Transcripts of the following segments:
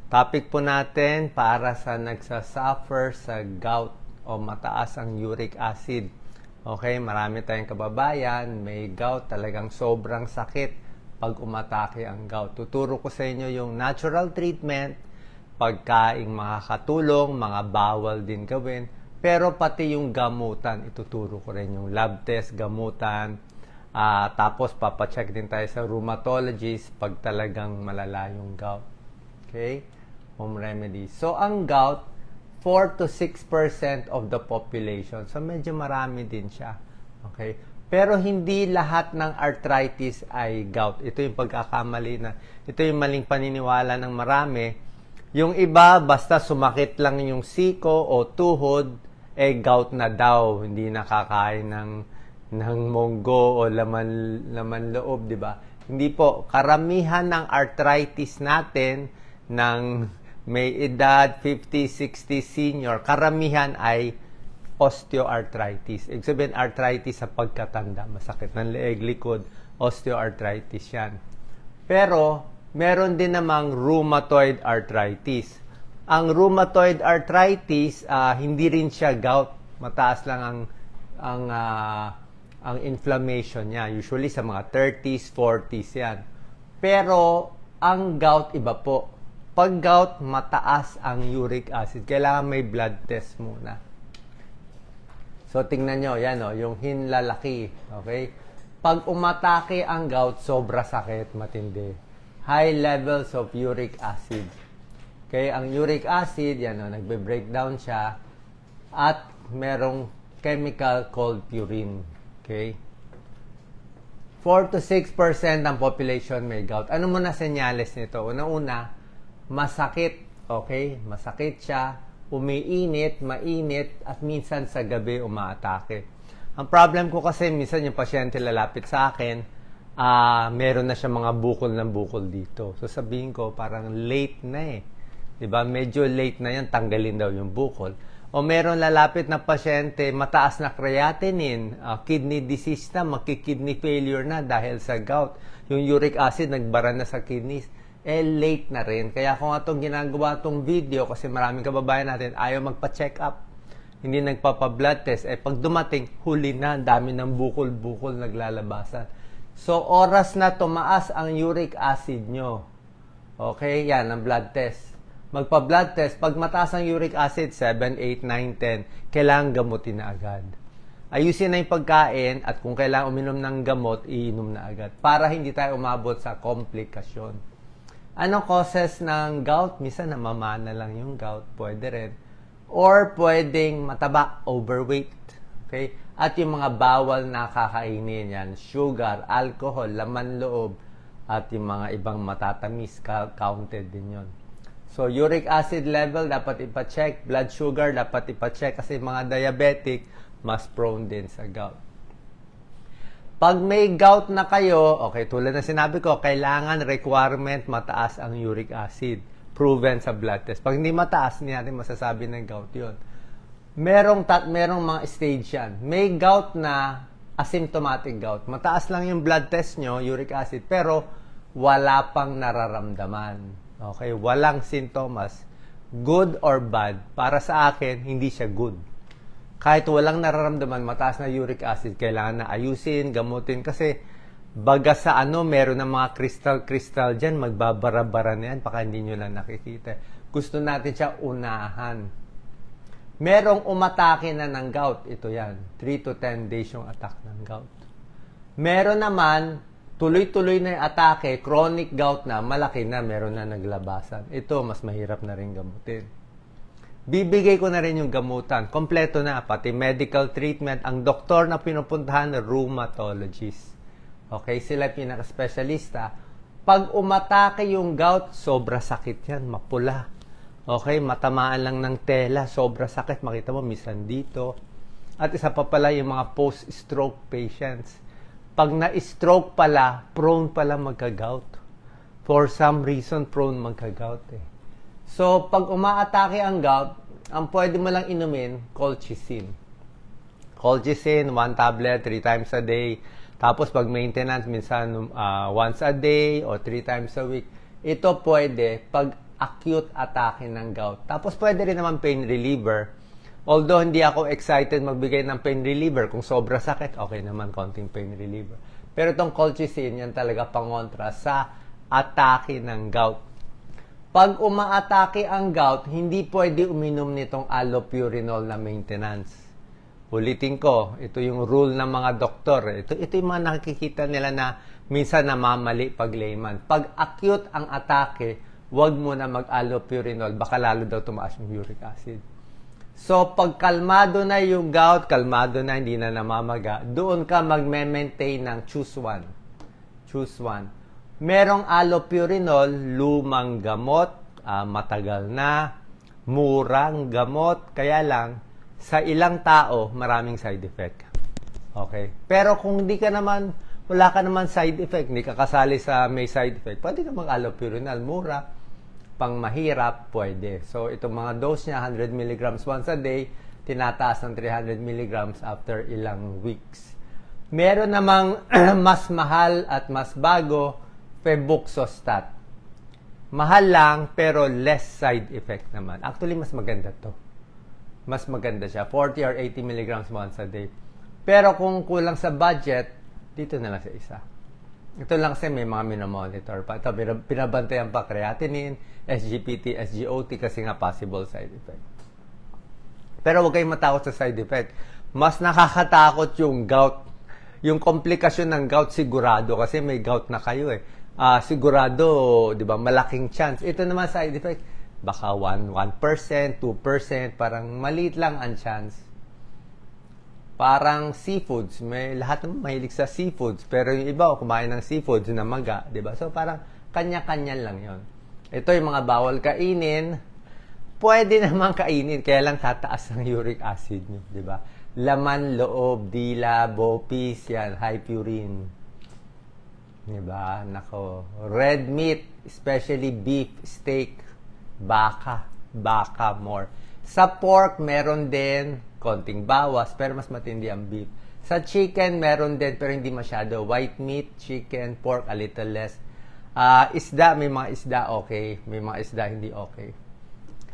Topic po natin para sa nagsasuffer sa gout o mataas ang uric acid. Okay, marami tayong kababayan, may gout, talagang sobrang sakit pag umatake ang gout. Tuturo ko sa inyo yung natural treatment, pagkaing makakatulong, mga bawal din gawin, pero pati yung gamutan, ituturo ko rin yung lab test, gamutan, tapos papacheck din tayo sa rheumatologist pag talagang malala yung gout. Okay? Home remedy. So, ang gout, 4 to 6% of the population. So, medyo marami din siya. Okay? Pero hindi lahat ng arthritis ay gout. Ito yung pagkakamali na, ito yung maling paniniwala ng marami. Yung iba, basta sumakit lang yung siko o tuhod, gout na daw. Hindi nakakain ng monggo o laman loob, di ba? Hindi po. Karamihan ng arthritis natin ng may edad 50, 60, senior, karamihan ay osteoarthritis. Ibig sabihin, arthritis sa pagkatanda. Masakit ng leeg, likod, osteoarthritis yan. Pero, meron din namang rheumatoid arthritis. Ang rheumatoid arthritis, hindi rin siya gout. Mataas lang ang inflammation niya. Usually sa mga 30s, 40s yan. Pero, ang gout iba po. Pag gout, mataas ang uric acid. Kailangan may blood test muna. So, tingnan nyo, yan o, yung hinlalaki. Okay? Pag umatake ang gout, sobra sakit, matindi. High levels of uric acid. Okay? Ang uric acid, yan o, nagbe-breakdown siya. At merong chemical called purine. Okay? 4 to 6% ng population may gout. Ano muna senyales nito? Una-una, masakit, okay? Masakit siya, umiinit, mainit, at minsan sa gabi umaatake. Ang problem ko kasi, minsan yung pasyente lalapit sa akin, meron na siya mga bukol ng bukol dito. So sabihin ko, parang late na eh. Diba? Medyo late na yan, tanggalin daw yung bukol. O meron lalapit na pasyente, mataas na creatinine, kidney disease na, magki-kidney failure na dahil sa gout. Yung uric acid, nagbara na sa kidneys. Late na rin. Kaya kung itong ginagawa itong video, kasi maraming kababayan natin, ayaw magpa-check up. Hindi nagpapa-blood test. Pag dumating, huli na, dami ng bukol-bukol naglalabasan. So, oras na tumaas ang uric acid nyo. Okay? Yan, ang blood test. Magpa-blood test. Pag mataas ang uric acid, 7, 8, 9, 10, kailangan gamutin na agad. Ayusin na yung pagkain at kung kailangan uminom ng gamot, iinom na agad. Para hindi tayo umabot sa komplikasyon. Anong causes ng gout? Minsan namamana lang yung gout. Pwede rin. Or pwedeng mataba, overweight. Okay? At yung mga bawal na kakainin yan. Sugar, alcohol, laman loob, at yung mga ibang matatamis, counted din yon. So, uric acid level, dapat ipacheck. Blood sugar, dapat ipacheck. Kasi mga diabetic, mas prone din sa gout. Pag may gout na kayo, okay, tulad na sinabi ko, kailangan requirement mataas ang uric acid. Proven sa blood test. Pag hindi mataas, hindi natin masasabi ng gout yun. Merong mga stage yan. May gout na asymptomatic gout. Mataas lang yung blood test nyo, uric acid, pero wala pang nararamdaman. Okay, walang sintomas. Good or bad, para sa akin, hindi siya good. Kahit walang nararamdaman, mataas na uric acid, kailangan na ayusin, gamutin. Kasi, baga sa meron ng mga crystal dyan, magbabara-bara na yan, baka hindi nyo lang nakikita. Gusto natin siya unahan. Merong umatake na ng gout, ito yan. 3 to 10 days yung attack ng gout. Meron naman, tuloy-tuloy na yung atake, chronic gout na, malaki na, meron na naglabasan. Ito, mas mahirap na rin gamutin. Bibigay ko na rin yung gamutan. Kompleto na, pati medical treatment. Ang doktor na pinupuntahan, rheumatologist. Okay, sila pinaka-specialista. Pag umatake yung gout, sobra sakit yan, mapula. Okay, matamaan lang ng tela, sobra sakit. Makita mo, minsan dito. At isa pa pala yung mga post-stroke patients. Pag na-stroke pala, prone pala magka-gout. For some reason, prone magka-gout eh. So, pag umaatake ang gout, ang pwede mo lang inumin, colchicine. Colchicine, 1 tablet, 3 times a day. Tapos, pag maintenance, minsan once a day or 3 times a week. Ito pwede, pag acute atake ng gout. Tapos pwede rin naman pain reliever. Although hindi ako excited magbigay ng pain reliever, kung sobra sakit, okay naman konting pain reliever. Pero itong colchicine, yan talaga pangontra sa atake ng gout. Pag umaatake ang gout, hindi pwede uminom nitong allopurinol na maintenance. Ulitin ko, ito yung rule ng mga doktor. Ito yung mga nakikita nila na minsan namamali pag layman. Pag acute ang atake, huwag mo na mag-allopurinol, baka lalo daw tumaas yung uric acid. So, pag kalmado na yung gout, kalmado na, hindi na namamaga, doon ka magme-maintain ng choose one. Choose one. Merong allopurinol, lumang gamot, matagal na, murang gamot, kaya lang, sa ilang tao, maraming side effect. Okay? Pero kung hindi ka naman, wala ka naman side effect, hindi ka kasali sa may side effect, pwede ka mag-allopurinol, mura, pang mahirap, pwede. So, itong mga dose niya, 100 mg once a day, tinataas ng 300 mg after ilang weeks. Meron namang mas mahal at mas bago, Febuxostat. Mahal lang, pero less side effect naman. Actually, mas maganda to. Mas maganda siya. 40 or 80 mg once a day. Pero kung kulang sa budget, dito na lang sa isa. Ito lang kasi may mga minomonitor pa. Ito, pinabantayan pa creatinine, SGPT, SGOT kasi nga possible side effect. Pero huwag kayong matakot sa side effect. Mas nakakatakot yung gout. Yung komplikasyon ng gout sigurado kasi may gout na kayo eh. Sigurado, di ba, malaking chance. Ito naman side effect, baka 1%, 2%, parang maliit lang ang chance. Parang seafoods, may lahat naman mahilig sa seafoods, pero yung iba kumain ng seafoods na maga, 'di ba? So parang kanya-kanya lang 'yon. Ito yung mga bawal kainin, pwede naman kainin, kaya lang tataas ang uric acid niyo, 'di ba? Laman loob, dila, bopis, yan, high purine. 'Di ba? Nako, red meat, especially beef, steak, baka more. Sa pork meron din konting bawas, pero mas matindi ang beef. Sa chicken, meron din, pero hindi masyado. White meat, chicken, pork, a little less. Isda, may mga isda okay. May mga isda hindi okay.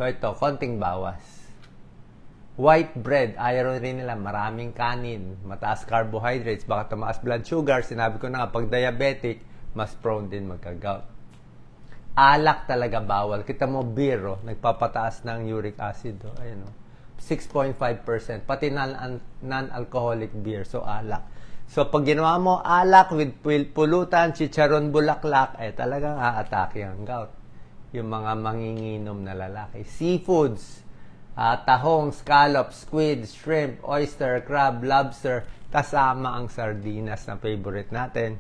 So ito, konting bawas. White bread, ayaw rin nila, maraming kanin, mataas carbohydrates, baka tumaas blood sugar. Sinabi ko na nga, pag diabetic, mas prone din magka-gout. Alak talaga bawal. Kita mo, beer, nagpapataas ng uric acid. Ayun, 6.5%. Pati non-alcoholic beer. So, alak. So, pag ginawa mo alak with pulutan, chicharon, bulaklak, talagang aatake ang gout. Yung mga manginginom na lalaki. Seafoods, tahong, scallops, squid, shrimp, oyster, crab, lobster, kasama ang sardinas na favorite natin.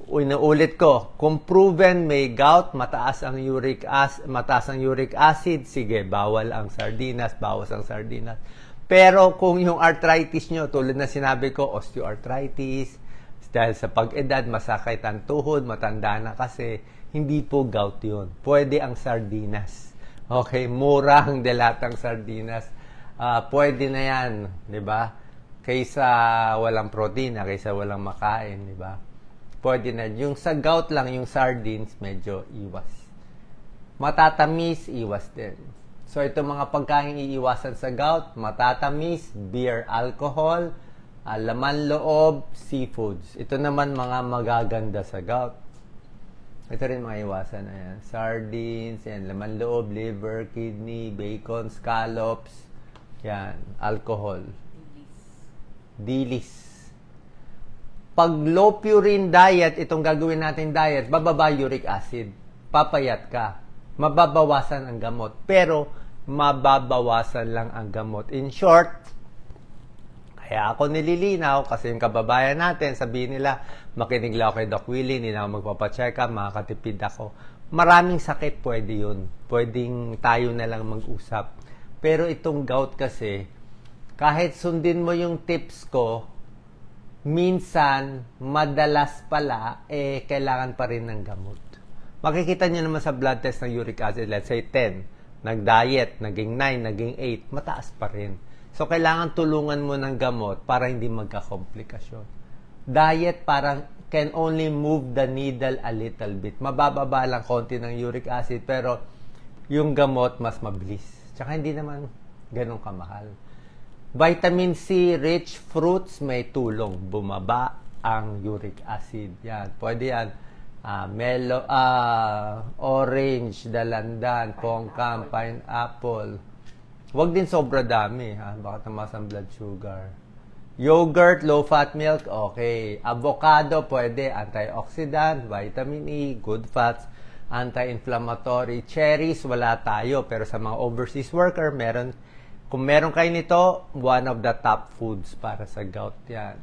Inuulit ko, kung proven may gout, mataas ang uric acid, sige, bawal ang sardinas, bawas ang sardinas. Pero kung yung arthritis nyo, tulad na sinabi ko, osteoarthritis, dahil sa pag-edad, masakit ang tuhod, matanda na kasi, hindi po gout yun. Pwede ang sardinas. Okay, mura ang delatang sardinas. Pwede na yan, di ba? Kaysa walang protina, kaysa walang makain, di ba? Pwede na. Yung sa gout lang, yung sardines, medyo iwas. Matatamis, iwas din. So, ito mga pagkain iiwasan sa gout, matatamis, beer, alcohol, laman loob, seafoods. Ito naman mga magaganda sa gout. Ito rin mga iwasan. Ayan. Sardines, yan, laman loob, liver, kidney, bacon, scallops, yan, alcohol. Dilis. Pag low purine diet, itong gagawin natin diet, bababa uric acid. Papayat ka. Mababawasan ang gamot. Pero, mababawasan lang ang gamot. In short, kaya ako nililinaw kasi yung kababayan natin, sabihin nila, makinig lang ako kay Doc Willie, hindi na ako magpapacheck up, makakatipid ako. Maraming sakit pwede yun. Pwedeng tayo na lang mag-usap. Pero itong gout kasi, kahit sundin mo yung tips ko, minsan, madalas pala, kailangan pa rin ng gamot. Makikita nyo naman sa blood test ng uric acid, let's say 10, nag-diet, naging 9, naging 8, mataas pa rin. So, kailangan tulungan mo ng gamot para hindi magka-komplikasyon. Diet, parang can only move the needle a little bit. Mabababa lang konti ng uric acid, pero yung gamot mas mabilis. Tsaka hindi naman ganun kamahal. Vitamin C rich fruits may tulong bumaba ang uric acid. Yan, pwede yan. Orange, dalandan, pongkam, pineapple. Huwag din sobra dami, ha? Baka tamas ang blood sugar. Yogurt, low-fat milk, okay. Avocado, pwede. Antioxidant, vitamin E, good fats, anti-inflammatory. Cherries, wala tayo. Pero sa mga overseas worker, kung meron kayo nito, one of the top foods para sa gout yan.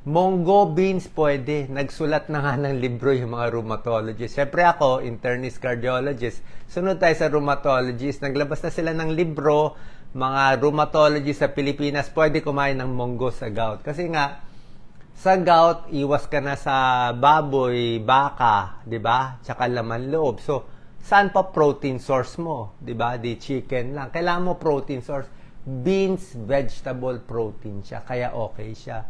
Munggo beans, pwede. Nagsulat na nga ng libro yung mga rheumatologist. Siyempre ako, internist cardiologist. Sunod tayo sa rheumatologist. Naglabas na sila ng libro. Mga rheumatologist sa Pilipinas, pwede kumain ng munggo sa gout. Kasi nga, sa gout, iwas ka na sa baboy, baka, di ba? Tsaka laman loob. So, saan pa protein source mo? Di ba? Di chicken lang. Kailangan mo protein source. Beans, vegetable protein siya. Kaya okay siya.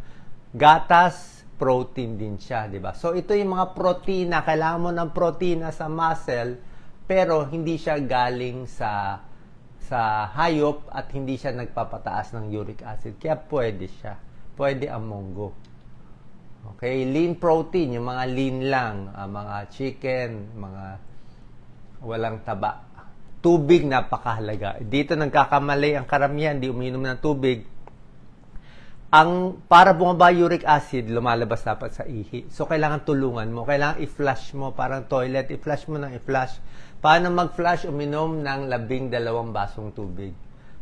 Gatas, protein din siya, di ba? So, ito yung mga protina. Kailangan mo ng protina sa muscle, pero hindi siya galing sa hayop at hindi siya nagpapataas ng uric acid. Kaya pwede siya. Pwede ang munggo. Okay? Lean protein, yung mga lean lang, mga chicken, mga walang taba. Tubig, napakahalaga. Dito nagkakamali ang karamihan, di uminom ng tubig. Para bumaba uric acid, lumalabas dapat sa ihi. So, kailangan tulungan mo. Kailangan i-flush mo, parang toilet. I-flush mo ng i-flush. Paano mag-flush? Uminom ng 12 basong tubig.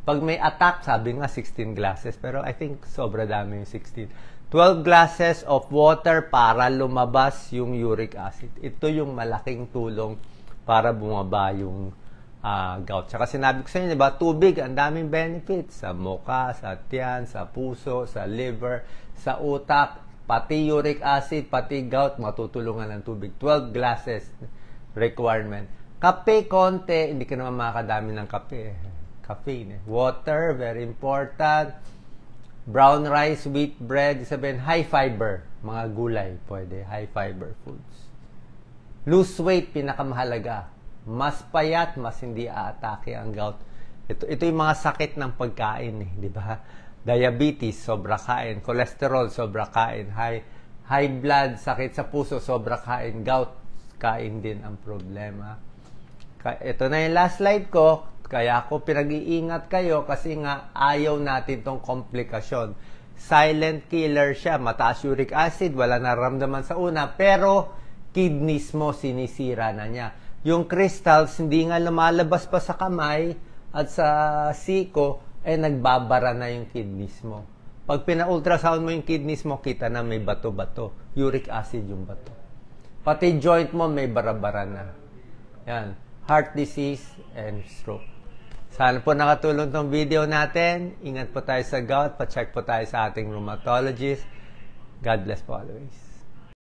Pag may attack, sabi nga 16 glasses. Pero I think sobra dami yung 16. 12 glasses of water para lumabas yung uric acid. Ito yung malaking tulong para bumaba yung gout. Tsaka sinabi ko sa inyo, diba, tubig, ang daming benefits. Sa mukha, sa tiyan, sa puso, sa liver, sa utak, pati uric acid, pati gout, matutulungan ng tubig. 12 glasses requirement. Kape, konti, hindi ka naman makakadami ng kape. Caffeine. Water, very important. Brown rice, wheat bread, sabihin, high fiber. Mga gulay, pwede. High fiber foods. Lose weight, pinakamahalaga. Mas payat, mas hindi aatake ang gout. Ito yung mga sakit ng pagkain, di ba? Diabetes, sobra kain. Cholesterol, sobra kain. High blood, sakit sa puso, sobra kain. Gout, kain din ang problema. Ito na yung last slide ko. Kaya ako pinag-iingat kayo kasi nga ayaw natin tong komplikasyon. Silent killer siya. Mataas uric acid, wala naramdaman sa una, pero kidneys mo sinisira na niya. Yung crystals, hindi nga lumalabas pa sa kamay at sa siko, nagbabara na yung kidneys mo. Pag pina-ultrasound mo yung kidneys mo, kita na may bato-bato. Uric acid yung bato. Pati joint mo may bara-bara na. Yan. Heart disease and stroke. Sana po nakatulong tong video natin. Ingat po tayo sa gout. Pa-check po tayo sa ating rheumatologist. God bless po always.